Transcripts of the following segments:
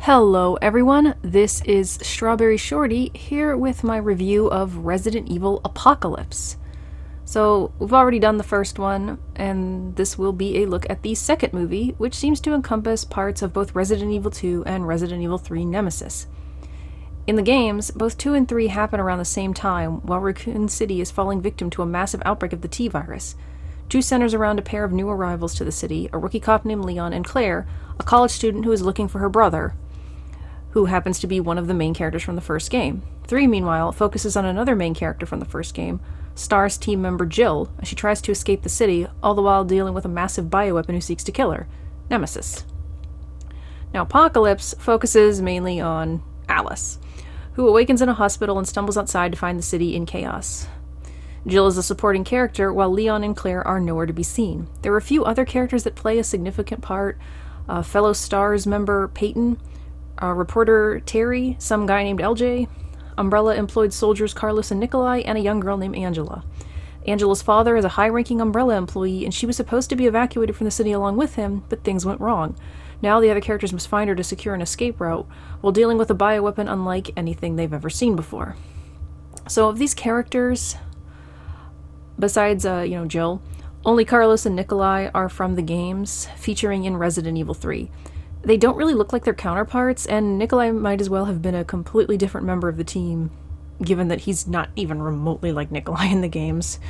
Hello everyone, this is Strawberry Shorty here with my review of Resident Evil Apocalypse. So, we've already done the first one, and this will be a look at the second movie, which seems to encompass parts of both Resident Evil 2 and Resident Evil 3 Nemesis. In the games, both 2 and 3 happen around the same time, while Raccoon City is falling victim to a massive outbreak of the T-virus. 2 centers around a pair of new arrivals to the city, a rookie cop named Leon, and Claire, a college student who is looking for her brother, who happens to be one of the main characters from the first game. 3, meanwhile, focuses on another main character from the first game, S.T.A.R.S team member Jill, as she tries to escape the city, all the while dealing with a massive bioweapon who seeks to kill her, Nemesis. Now, Apocalypse focuses mainly on Alice, who awakens in a hospital and stumbles outside to find the city in chaos. Jill is a supporting character, while Leon and Claire are nowhere to be seen. There are a few other characters that play a significant part, fellow S.T.A.R.S member Peyton, reporter Terry, some guy named LJ, Umbrella-employed soldiers Carlos and Nikolai, and a young girl named Angela. Angela's father is a high-ranking Umbrella employee, and she was supposed to be evacuated from the city along with him, but things went wrong. Now the other characters must find her to secure an escape route, while dealing with a bioweapon unlike anything they've ever seen before. So of these characters, besides, Jill, only Carlos and Nikolai are from the games, featuring in Resident Evil 3. They don't really look like their counterparts, and Nikolai might as well have been a completely different member of the team, given that he's not even remotely like Nikolai in the games.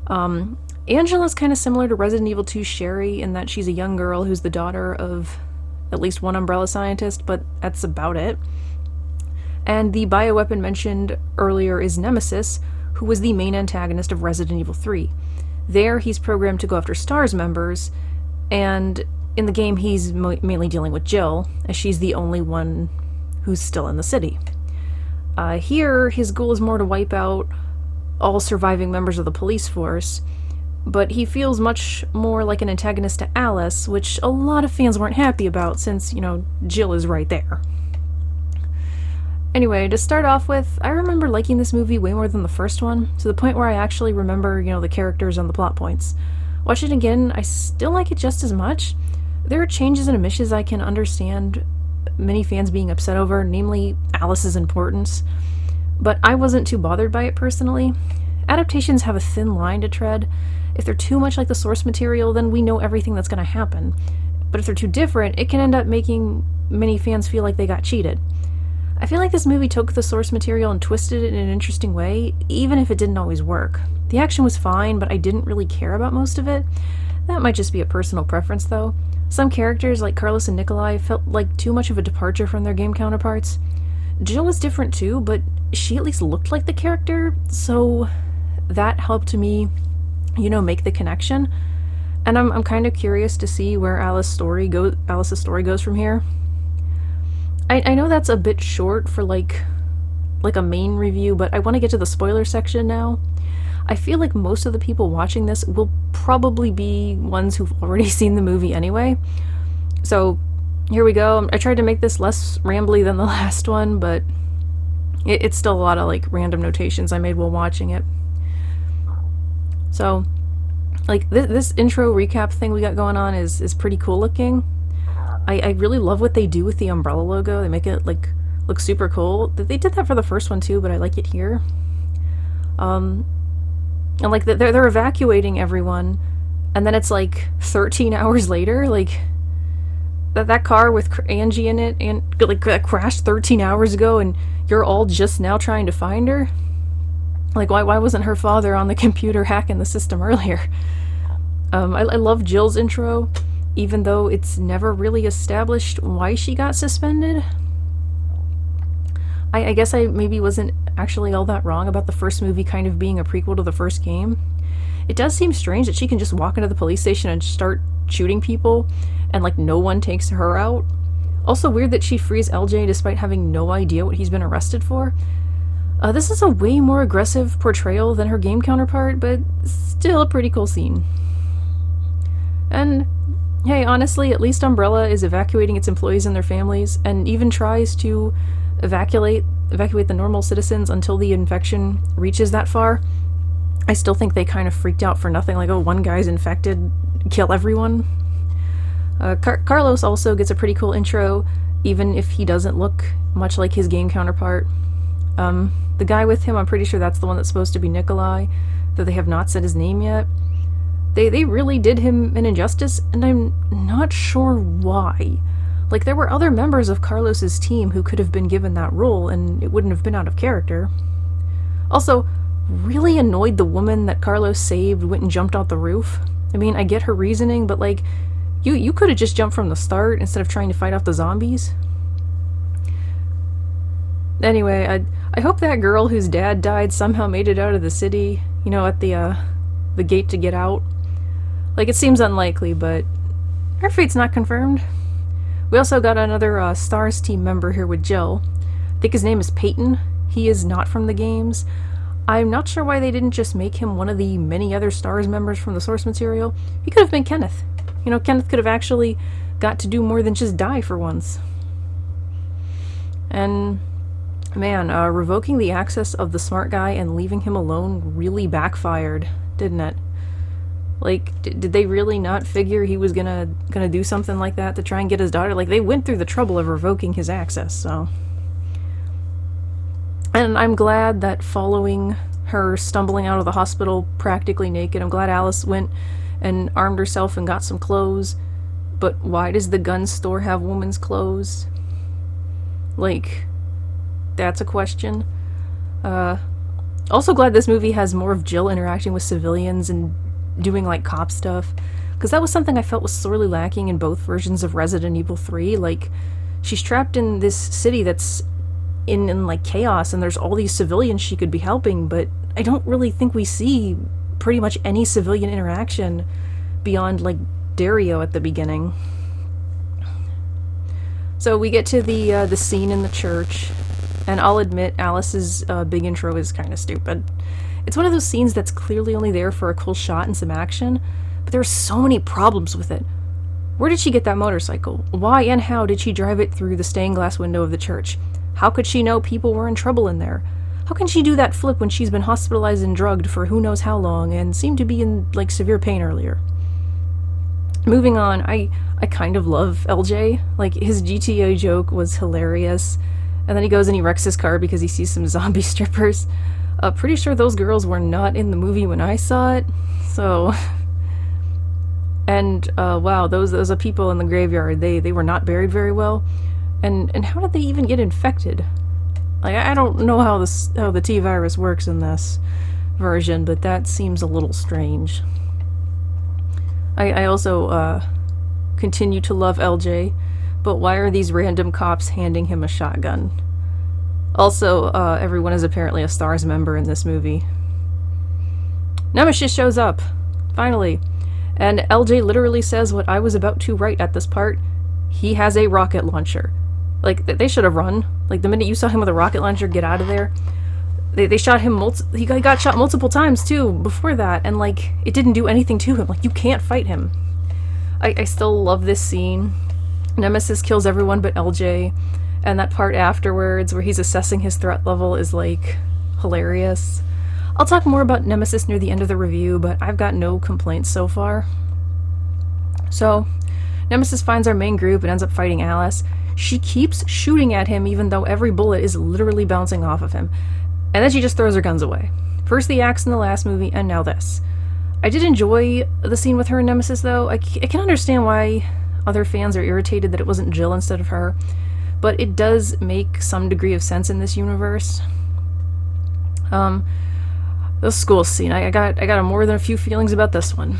Angela's kind of similar to Resident Evil 2's Sherry in that she's a young girl who's the daughter of at least one Umbrella scientist, but that's about it. And the bioweapon mentioned earlier is Nemesis, who was the main antagonist of Resident Evil 3. There, he's programmed to go after S.T.A.R.S members, and in the game, he's mainly dealing with Jill, as she's the only one who's still in the city. Here, his goal is more to wipe out all surviving members of the police force, but he feels much more like an antagonist to Alice, which a lot of fans weren't happy about since, Jill is right there. Anyway, to start off with, I remember liking this movie way more than the first one, to the point where I actually remember, the characters and the plot points. Watching it again, I still like it just as much. There are changes and omissions I can understand many fans being upset over, namely Alice's importance, but I wasn't too bothered by it personally. Adaptations have a thin line to tread. If they're too much like the source material, then we know everything that's going to happen. But if they're too different, it can end up making many fans feel like they got cheated. I feel like this movie took the source material and twisted it in an interesting way, even if it didn't always work. The action was fine, but I didn't really care about most of it. That might just be a personal preference, though. Some characters, like Carlos and Nikolai, felt like too much of a departure from their game counterparts. Jill was different too, but she at least looked like the character, so that helped me, make the connection. And I'm kind of curious to see where Alice's story goes from here. I know that's a bit short for like a main review, but I want to get to the spoiler section now. I feel like most of the people watching this will probably be ones who've already seen the movie anyway. So, here we go. I tried to make this less rambly than the last one, but it's still a lot of, random notations I made while watching it. So, this intro recap thing we got going on is pretty cool looking. I really love what they do with the Umbrella logo. They make it, look super cool. They did that for the first one, too, but I like it here. And they're evacuating everyone, and then it's 13 hours later, that car with Angie in it, and that crashed 13 hours ago, and you're all just now trying to find her. Why wasn't her father on the computer hacking the system earlier? I love Jill's intro, even though it's never really established why she got suspended. I guess I maybe wasn't actually all that wrong about the first movie kind of being a prequel to the first game. It does seem strange that she can just walk into the police station and start shooting people, and no one takes her out. Also weird that she frees LJ despite having no idea what he's been arrested for. This is a way more aggressive portrayal than her game counterpart, but still a pretty cool scene. And hey, honestly, at least Umbrella is evacuating its employees and their families, and even tries to evacuate the normal citizens until the infection reaches that far. I still think they kind of freaked out for nothing, one guy's infected, kill everyone. Carlos also gets a pretty cool intro, even if he doesn't look much like his game counterpart. The guy with him, I'm pretty sure that's the one that's supposed to be Nikolai, though they have not said his name yet. They really did him an injustice, and I'm not sure why. Like, there were other members of Carlos's team who could have been given that role, and it wouldn't have been out of character. Also, really annoyed the woman that Carlos saved went and jumped out the roof. I mean, I get her reasoning, but like, you could have just jumped from the start instead of trying to fight off the zombies. Anyway, I hope that girl whose dad died somehow made it out of the city, at the gate to get out. Like, it seems unlikely, but her fate's not confirmed. We also got another S.T.A.R.S team member here with Jill. I think his name is Peyton. He is not from the games. I'm not sure why they didn't just make him one of the many other S.T.A.R.S members from the source material. He could have been Kenneth. Kenneth could have actually got to do more than just die for once. And man, revoking the access of the smart guy and leaving him alone really backfired, didn't it? Like, did they really not figure he was gonna do something like that to try and get his daughter? Like, they went through the trouble of revoking his access, so. And I'm glad that following her stumbling out of the hospital practically naked, I'm glad Alice went and armed herself and got some clothes. But why does the gun store have women's clothes? Like, that's a question. Also glad this movie has more of Jill interacting with civilians and doing like cop stuff, because that was something I felt was sorely lacking in both versions of Resident Evil 3. Like, she's trapped in this city that's in like chaos, and there's all these civilians she could be helping, but I don't really think we see pretty much any civilian interaction beyond like Dario at the beginning. So we get to the scene in the church, and I'll admit Alice's big intro is kind of stupid. It's one of those scenes that's clearly only there for a cool shot and some action, but there are so many problems with it. Where did she get that motorcycle? Why and how did she drive it through the stained glass window of the church? How could she know people were in trouble in there? How can she do that flip when she's been hospitalized and drugged for who knows how long and seemed to be in like severe pain earlier? Moving on, I kind of love LJ. Like, his GTA joke was hilarious, and then he goes and he wrecks his car because he sees some zombie strippers. Pretty sure those girls were not in the movie when I saw it, so. And wow, those people in the graveyard, they were not buried very well, and how did they even get infected? Like, I don't know how the T-virus works in this version, but that seems a little strange. I also continue to love LJ, but why are these random cops handing him a shotgun? Also, everyone is apparently a S.T.A.R.S member in this movie. Nemesis shows up, finally, and LJ literally says what I was about to write at this part. He has a rocket launcher. Like, they should have run. Like, the minute you saw him with a rocket launcher, get out of there. They shot him he got shot multiple times, too, before that, and, like, it didn't do anything to him. Like, you can't fight him. I still love this scene. Nemesis kills everyone but LJ, and that part afterwards where he's assessing his threat level is, like, hilarious. I'll talk more about Nemesis near the end of the review, but I've got no complaints so far. So, Nemesis finds our main group and ends up fighting Alice. She keeps shooting at him even though every bullet is literally bouncing off of him. And then she just throws her guns away. First the axe in the last movie, and now this. I did enjoy the scene with her and Nemesis, though. I can understand why other fans are irritated that it wasn't Jill instead of her, but it does make some degree of sense in this universe. The school scene, I got more than a few feelings about this one.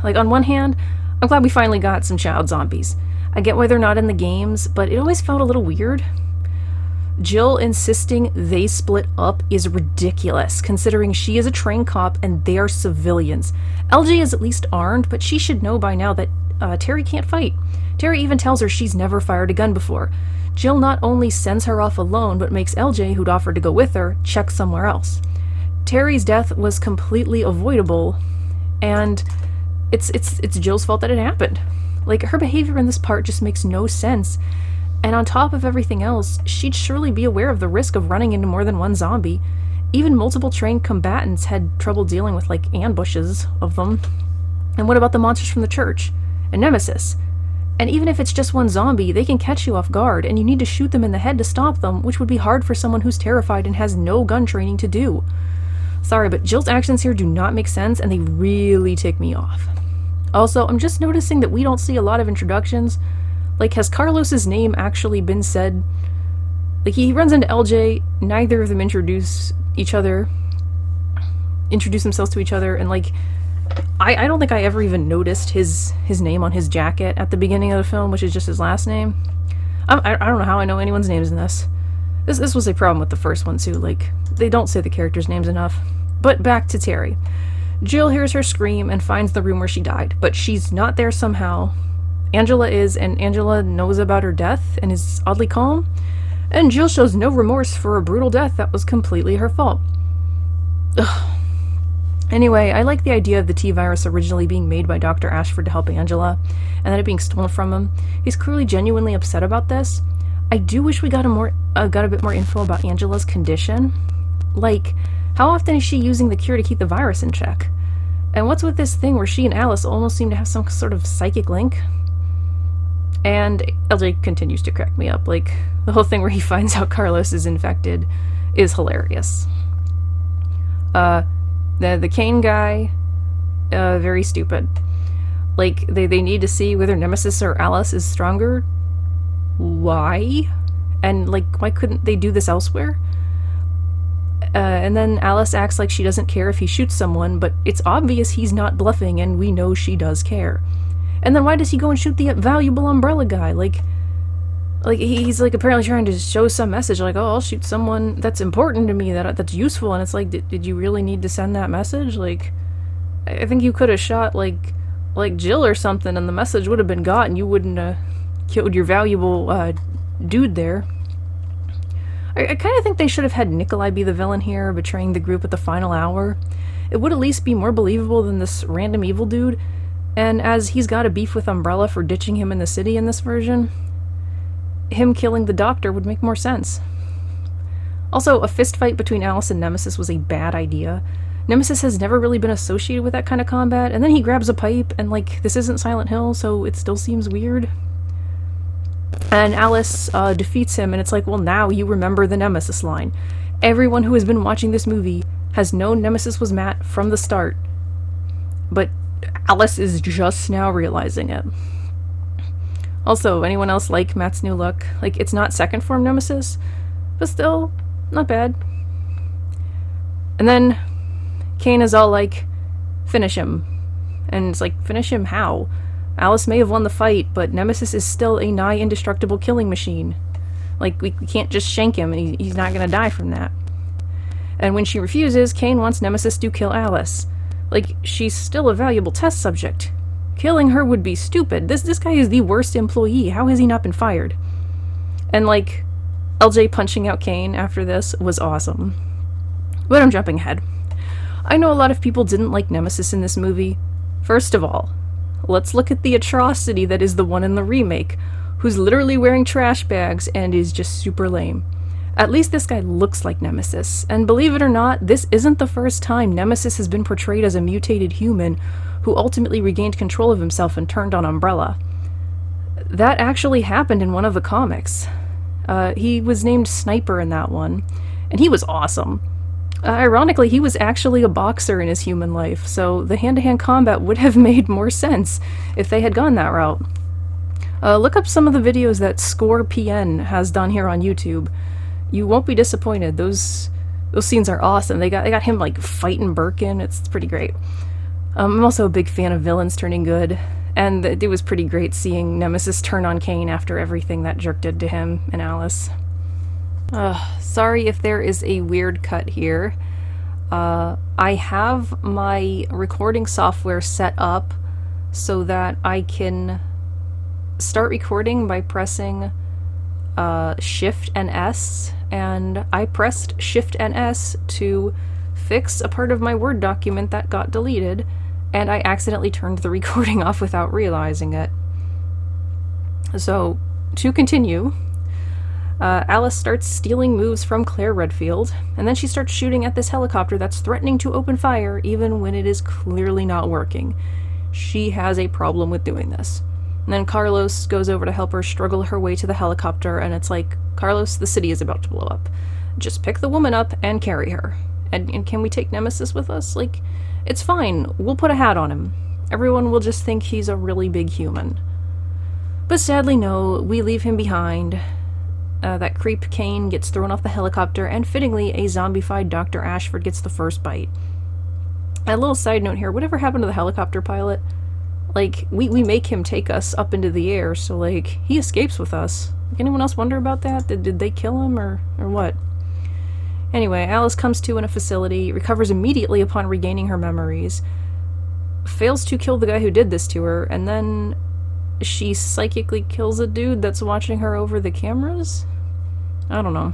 Like, on one hand, I'm glad we finally got some child zombies. I get why they're not in the games, but it always felt a little weird. Jill insisting they split up is ridiculous, considering she is a trained cop and they are civilians. LJ is at least armed, but she should know by now that Terry can't fight. Terry even tells her she's never fired a gun before. Jill not only sends her off alone, but makes LJ, who'd offered to go with her, check somewhere else. Terry's death was completely avoidable, and it's Jill's fault that it happened. Like, her behavior in this part just makes no sense. And on top of everything else, she'd surely be aware of the risk of running into more than one zombie. Even multiple trained combatants had trouble dealing with, like, ambushes of them. And what about the monsters from the church? And Nemesis? And even if it's just one zombie, they can catch you off guard, and you need to shoot them in the head to stop them, which would be hard for someone who's terrified and has no gun training to do. Sorry, but Jill's actions here do not make sense, and they really tick me off. Also, I'm just noticing that we don't see a lot of introductions. Like, has Carlos's name actually been said? Like, he runs into LJ, neither of them introduce themselves to each other, and like, I don't think I ever even noticed his name on his jacket at the beginning of the film, which is just his last name. I don't know how I know anyone's names in this. This was a problem with the first one too, like, they don't say the characters' names enough. But back to Terry. Jill hears her scream and finds the room where she died, but she's not there somehow. Angela is, and Angela knows about her death and is oddly calm, and Jill shows no remorse for a brutal death that was completely her fault. Ugh. Anyway, I like the idea of the T-virus originally being made by Dr. Ashford to help Angela, and then it being stolen from him. He's clearly genuinely upset about this. I do wish we got a bit more info about Angela's condition. Like, how often is she using the cure to keep the virus in check? And what's with this thing where she and Alice almost seem to have some sort of psychic link? And LJ continues to crack me up. Like, the whole thing where he finds out Carlos is infected is hilarious. The Kane guy, very stupid. Like, they need to see whether Nemesis or Alice is stronger. Why? And, like, why couldn't they do this elsewhere? And then Alice acts like she doesn't care if he shoots someone, but it's obvious he's not bluffing, and we know she does care. And then why does he go and shoot the valuable umbrella guy? Like he's like apparently trying to show some message, like, oh, I'll shoot someone that's important to me, that's useful. And it's like, did you really need to send that message? Like, I think you could have shot like Jill or something, and the message would have been got, and you wouldn't have killed your valuable dude there. I kind of think they should have had Nikolai be the villain here, betraying the group at the final hour. It would at least be more believable than this random evil dude. And as he's got a beef with Umbrella for ditching him in the city in this version, him killing the doctor would make more sense. Also, a fistfight between Alice and Nemesis was a bad idea. Nemesis has never really been associated with that kind of combat, and then he grabs a pipe, and like, this isn't Silent Hill, so it still seems weird. And Alice defeats him, and it's like, well, now you remember the Nemesis line. Everyone who has been watching this movie has known Nemesis was Matt from the start. But Alice is just now realizing it. Also, anyone else like Matt's new look? Like, it's not second form Nemesis, but still, not bad. And then Kane is all like, finish him. And it's like, finish him how? Alice may have won the fight, but Nemesis is still a nigh indestructible killing machine. Like, we can't just shank him, and he's not gonna die from that. And when she refuses, Kane wants Nemesis to kill Alice. Like, she's still a valuable test subject. Killing her would be stupid. This guy is the worst employee. How has he not been fired? And, like, LJ punching out Kane after this was awesome. But I'm jumping ahead. I know a lot of people didn't like Nemesis in this movie. First of all, let's look at the atrocity that is the one in the remake, who's literally wearing trash bags and is just super lame. At least this guy looks like Nemesis, and believe it or not, this isn't the first time Nemesis has been portrayed as a mutated human who ultimately regained control of himself and turned on Umbrella. That actually happened in one of the comics. He was named Sniper in that one, and he was awesome. Ironically, he was actually a boxer in his human life, so the hand-to-hand combat would have made more sense if they had gone that route. Look up some of the videos that Score PN has done here on YouTube. You won't be disappointed. Those scenes are awesome. They got him like fighting Birkin. It's pretty great. I'm also a big fan of villains turning good, and it was pretty great seeing Nemesis turn on Kane after everything that jerk did to him and Alice. Sorry if there is a weird cut here. I have my recording software set up so that I can start recording by pressing Shift and S, and I pressed Shift and S to fix a part of my Word document that got deleted, and I accidentally turned the recording off without realizing it. So, to continue, Alice starts stealing moves from Claire Redfield, and then she starts shooting at this helicopter that's threatening to open fire even when it is clearly not working. She has a problem with doing this. And then Carlos goes over to help her struggle her way to the helicopter, and it's like, Carlos, the city is about to blow up. Just pick the woman up and carry her. And can we take Nemesis with us? Like, it's fine. We'll put a hat on him. Everyone will just think he's a really big human. But sadly, no, we leave him behind. That creep Kane gets thrown off the helicopter, and fittingly, a zombified Dr. Ashford gets the first bite. A little side note here, whatever happened to the helicopter pilot? Like, we make him take us up into the air, so, like, he escapes with us. Anyone else wonder about that? Did they kill him, or what? Anyway, Alice comes to in a facility, recovers immediately upon regaining her memories, fails to kill the guy who did this to her, and then she psychically kills a dude that's watching her over the cameras? I don't know.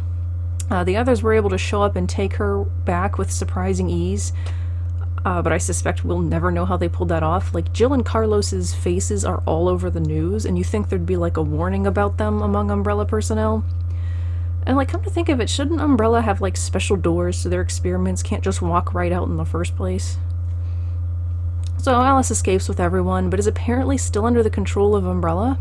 The others were able to show up and take her back with surprising ease, but I suspect we'll never know how they pulled that off. Like, Jill and Carlos's faces are all over the news, and you think there'd be, like, a warning about them among Umbrella personnel. And, like, come to think of it, shouldn't Umbrella have, like, special doors so their experiments can't just walk right out in the first place? So Alice escapes with everyone, but is apparently still under the control of Umbrella.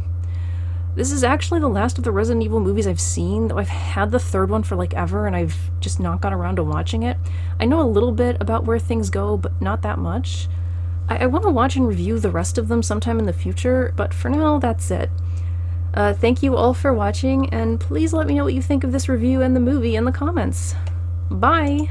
This is actually the last of the Resident Evil movies I've seen, though I've had the third one for like ever, and I've just not got around to watching it. I know a little bit about where things go, but not that much. I want to watch and review the rest of them sometime in the future, but for now, that's it. Thank you all for watching, and please let me know what you think of this review and the movie in the comments. Bye!